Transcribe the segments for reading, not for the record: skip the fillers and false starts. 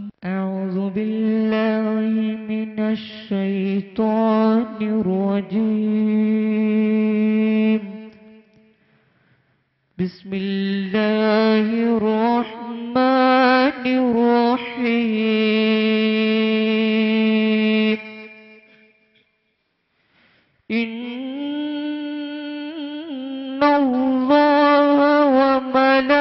أعوذ بالله من الشيطان الرجيم. بسم الله الرحمن الرحيم. إن الله وملائكته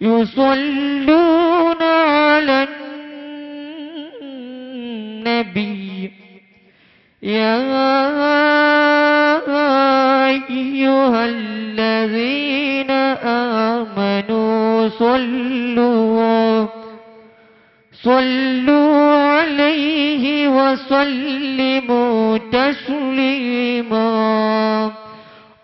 يصلون على النبي يا أيها الذين آمنوا صلوا عليه وسلموا تسليما.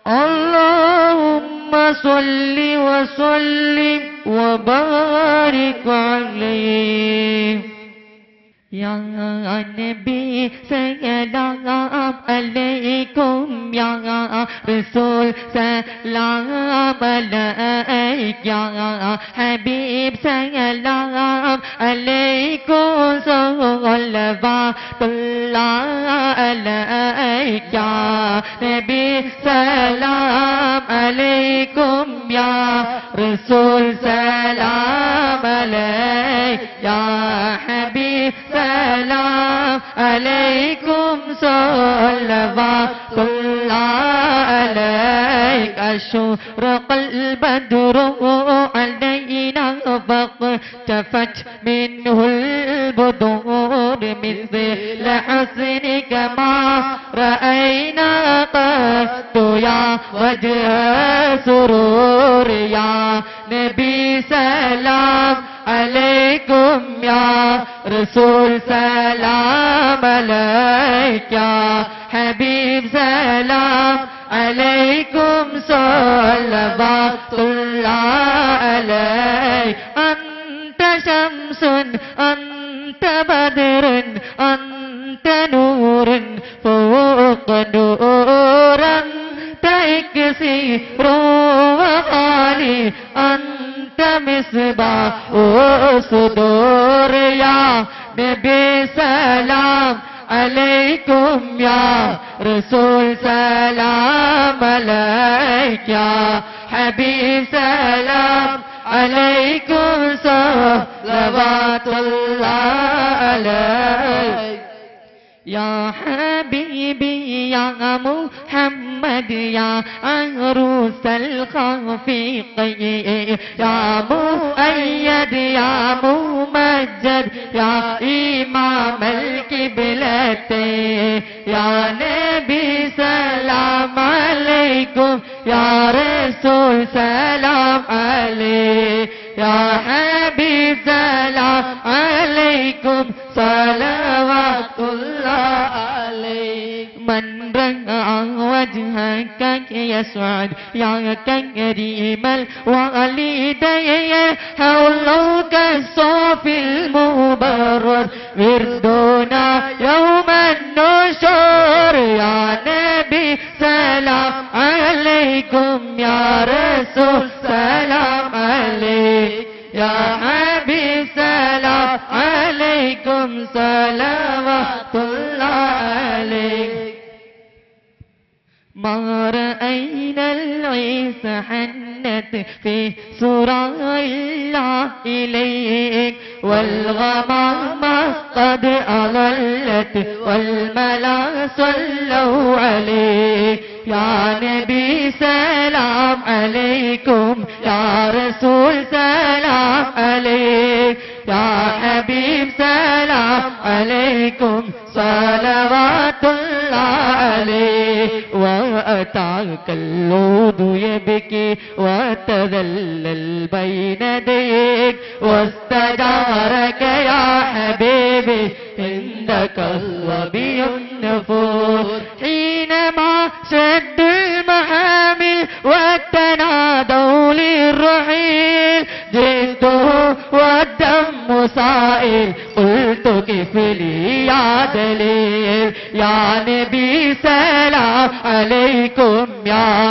اللهم صل وسلم وبارك عليه. يا نبي سلام عليكم يا رسول سلام عليك يا حبيب سلام عليكم صلوات الله عليك يا نبي سلام عليكم يا رسول سلام عليك يا حبيب سلام عليكم صلوات الله عليك. أشرق البدر علينا فاختفت منه البدور مثل حسنك ما رأينا قط يا وجه سرور يا نبي سلام عليكم يا رسول سلام عليك يا حبيب سلام عليكم صلوات الله عليك. أنت شمس أنت بدر أنت نور فوق نور أنت إكسير وغالي أنت مصباح الصدور يا نبي سلام عليكم يا رسول سلام عليك يا حبيب سلام عليكم صلوات الله عليك. يا حبيبي يا محمد يا عروس الخفيقين يا مؤيد يا ممجد يا إمام القبلتين يا نبي سلام عليكم يا رسول سلام عليك يا حبيب سلام عليكم صلوات الله عليك. من رأى وجهك يسعد يا كريم الوالدين حولك الصوف المبرر وردنا يوم النشور يا نبي سلام عليكم يا رسول سلام عليك يا حبيب سلام عليكم صلوات الله عليك. ما رأينا العيس حنت في سراء الله إليك والغمامة قد أضلت والملا صلوا عليك يا نبي سلام عليكم يا رسول سلام عليك يا حبيب سلام عليكم صلوات الله عليك. وأتاك اللود يبكي وتذلل بين يديك واستجارك يا حبيبي عندك الصبي النفور حينما شد المحامل وتنادوا للرحيل جئته والدم سائل قلت كيف لي يا دليل يا نبي سلام عليكم يا